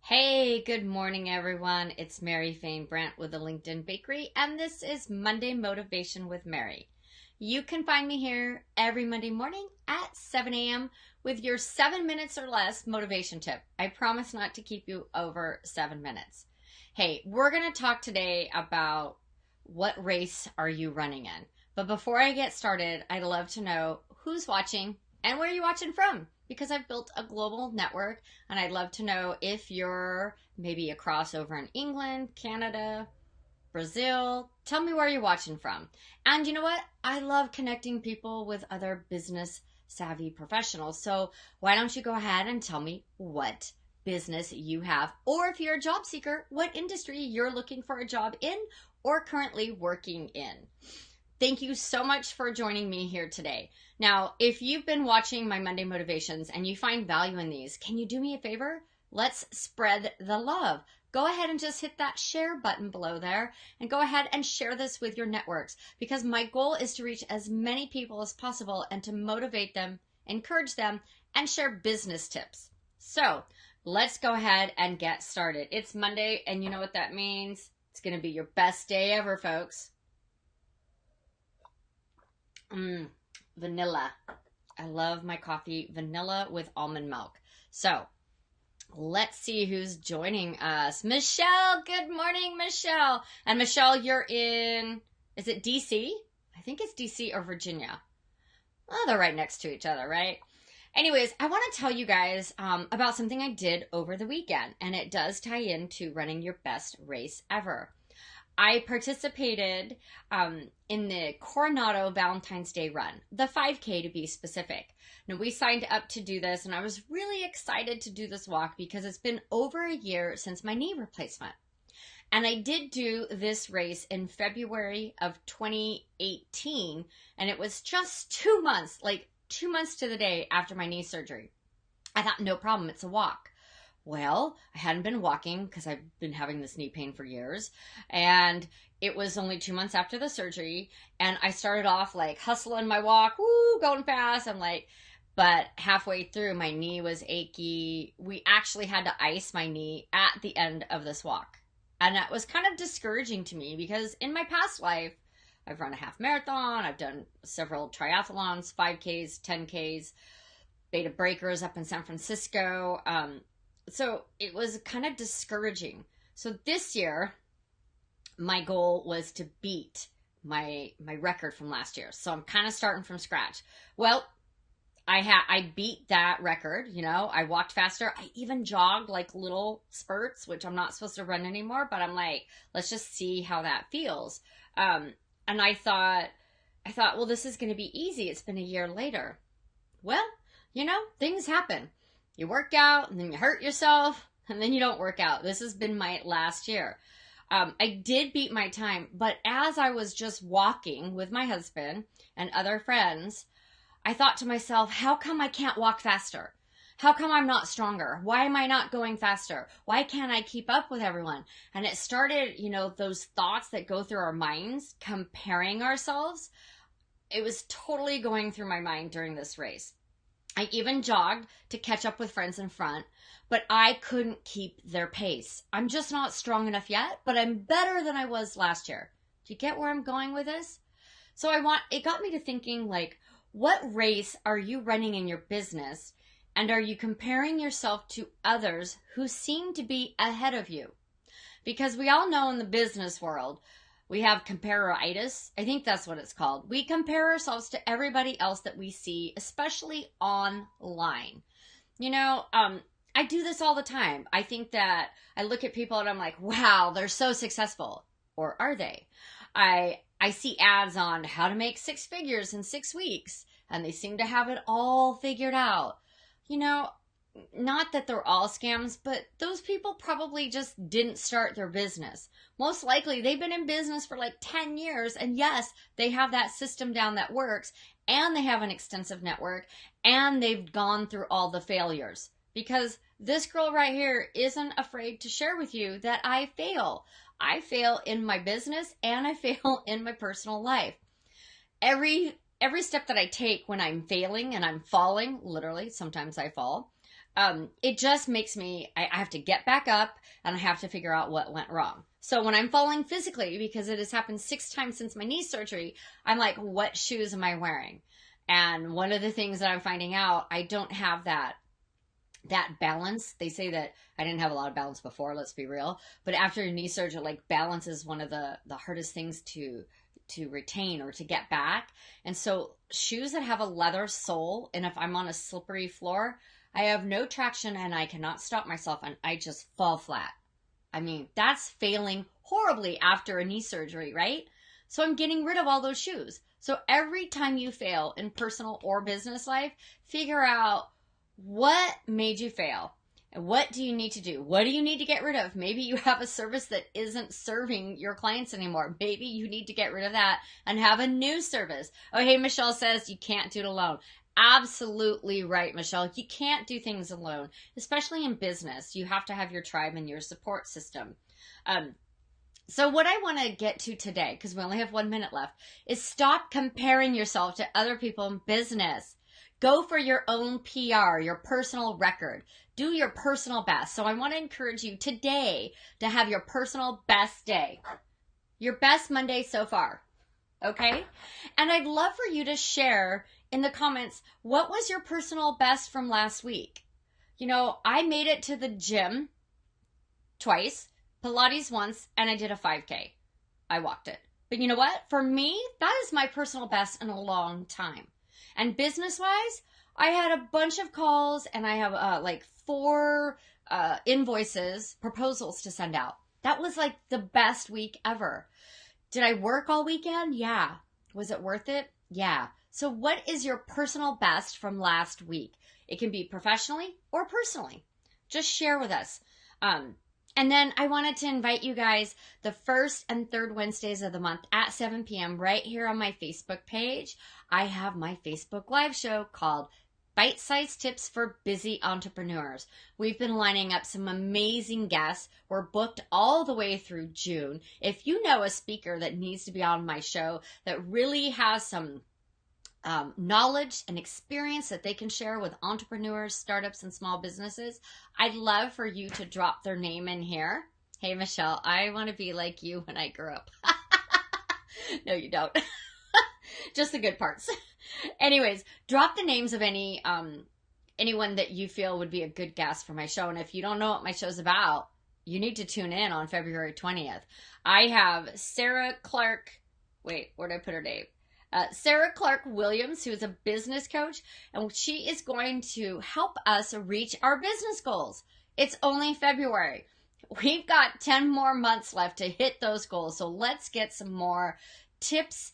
Hey, good morning, everyone. It's Mary Fane Brandt with the LinkedIn Bakery, and this is Monday Motivation with Mary. You can find me here every Monday morning at 7 a.m. with your 7 minutes or less motivation tip. I promise not to keep you over 7 minutes. Hey, we're going to talk today about what race are you running in? But before I get started, I'd love to know who's watching and where are you watching from? Because I've built a global network and I'd love to know if you're maybe a crossover in England, Canada, Brazil. Tell me where you're watching from. And you know what? I love connecting people with other business savvy professionals. So why don't you go ahead and tell me what business you have, or if you're a job seeker, what industry you're looking for a job in or currently working in. Thank you so much for joining me here today. Now, if you've been watching my Monday Motivations and you find value in these, can you do me a favor? Let's spread the love. Go ahead and just hit that share button below there and go ahead and share this with your networks, because my goal is to reach as many people as possible and to motivate them, encourage them, and share business tips. So let's go ahead and get started. It's Monday, and you know what that means. It's going to be your best day ever, folks. Vanilla. I love my coffee vanilla with almond milk. So let's see who's joining us. Michelle, good morning, Michelle. And Michelle, you're in, is it DC? I think it's DC or Virginia. Oh, they're right next to each other, right? Anyways, I want to tell you guys about something I did over the weekend, and it does tie into running your best race ever. I participated in the Coronado Valentine's Day run, the 5K to be specific. Now, we signed up to do this, and I was really excited to do this walk because it's been over a year since my knee replacement. And I did do this race in February of 2018, and it was just 2 months, like 2 months to the day after my knee surgery. I thought, no problem, it's a walk. Well, I hadn't been walking because I've been having this knee pain for years. And it was only 2 months after the surgery. And I started off like hustling my walk, woo, going fast. But halfway through, my knee was achy. We actually had to ice my knee at the end of this walk. And that was kind of discouraging to me because in my past life, I've run a half marathon, I've done several triathlons, 5Ks, 10Ks, Beta Breakers up in San Francisco. So it was kind of discouraging. So this year, my goal was to beat my record from last year. So I'm kind of starting from scratch. Well, I beat that record. I walked faster. I even jogged like little spurts, which I'm not supposed to run anymore, but I'm like, let's just see how that feels. And I thought, well, this is going to be easy. It's been a year later. Well, things happen. You work out and then you hurt yourself and then you don't work out. This has been my last year. I did beat my time, but as I was just walking with my husband and other friends, I thought to myself, how come I can't walk faster? How come I'm not stronger? Why am I not going faster? Why can't I keep up with everyone? And it started, those thoughts that go through our minds, comparing ourselves. It was totally going through my mind during this race. I even jogged to catch up with friends in front, but I couldn't keep their pace. I'm just not strong enough yet, but I'm better than I was last year. Do you get where I'm going with this? So it got me to thinking, like, what race are you running in your business? And are you comparing yourself to others who seem to be ahead of you? Because we all know in the business world, we have compareritis. I think that's what it's called. We compare ourselves to everybody else that we see, especially online. I do this all the time. I think that I look at people and I'm like, wow, they're so successful. Or are they? I see ads on how to make 6 figures in 6 weeks, and they seem to have it all figured out. Not that they're all scams, but those people probably just didn't start their business. Most likely they've been in business for like 10 years, and yes, they have that system down that works, and they have an extensive network, and they've gone through all the failures. Because this girl right here isn't afraid to share with you that I fail. I fail in my business and I fail in my personal life. Every step that I take when I'm failing and I'm falling, literally, sometimes I fall, it just makes me, I have to get back up and I have to figure out what went wrong. So when I'm falling physically, because it has happened 6 times since my knee surgery, I'm like, what shoes am I wearing? And one of the things that I'm finding out, I don't have that balance. They say that I didn't have a lot of balance before, let's be real. But after a knee surgery, like balance is one of the hardest things to retain or to get back. And so shoes that have a leather sole, and if I'm on a slippery floor, I have no traction and I cannot stop myself and I just fall flat. I mean, that's failing horribly after a knee surgery, right? So I'm getting rid of all those shoes. So every time you fail in personal or business life, figure out what made you fail and what do you need to do? What do you need to get rid of? Maybe you have a service that isn't serving your clients anymore. Maybe you need to get rid of that and have a new service. Oh, hey, Michelle says you can't do it alone. Absolutely right, Michelle. You can't do things alone, especially in business. You have to have your tribe and your support system. So what I want to get to today, because we only have 1 minute left, is stop comparing yourself to other people in business. Go for your own PR, your personal record. Do your personal best. So I want to encourage you today to have your personal best day. Your best Monday so far. Okay? And I'd love for you to share in the comments, what was your personal best from last week? You know, I made it to the gym twice, Pilates once, and I did a 5K. I walked it. But you know what? For me, that is my personal best in a long time. And business-wise, I had a bunch of calls and I have like 4 invoices, proposals to send out. That was like the best week ever. Did I work all weekend? Yeah. Was it worth it? Yeah. So what is your personal best from last week? It can be professionally or personally. Just share with us. And then I wanted to invite you guys the first and third Wednesdays of the month at 7 p.m. right here on my Facebook page. I have my Facebook live show called Bite-Sized Tips for Busy Entrepreneurs. We've been lining up some amazing guests. We're booked all the way through June. If you know a speaker that needs to be on my show that really has some knowledge and experience that they can share with entrepreneurs, startups, and small businesses, I'd love for you to drop their name in here. Hey, Michelle, I want to be like you when I grow up. No, you don't. Just the good parts. Anyways, drop the names of anyone that you feel would be a good guest for my show. And if you don't know what my show's about, you need to tune in on February 20th. I have Sarah Clark. Wait, where did I put her name? Sarah Clark Williams, who is a business coach, and she is going to help us reach our business goals. It's only February. We've got 10 more months left to hit those goals. So let's get some more tips,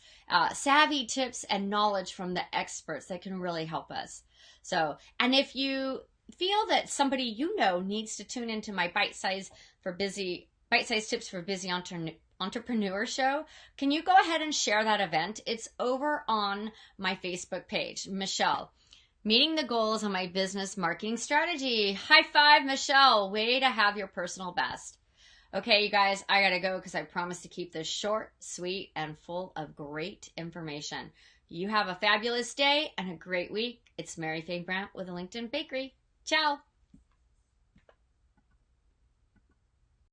savvy tips and knowledge from the experts that can really help us. So, and if you feel that somebody you know needs to tune into my bite-sized tips for busy entrepreneur show, can you go ahead and share that event? It's over on my Facebook page, Michelle. Meeting the goals on my business marketing strategy. High five, Michelle. Way to have your personal best. Okay, you guys, I gotta go because I promised to keep this short, sweet, and full of great information. You have a fabulous day and a great week. It's Mary Faye Brandt with LinkedIn Bakery. Ciao.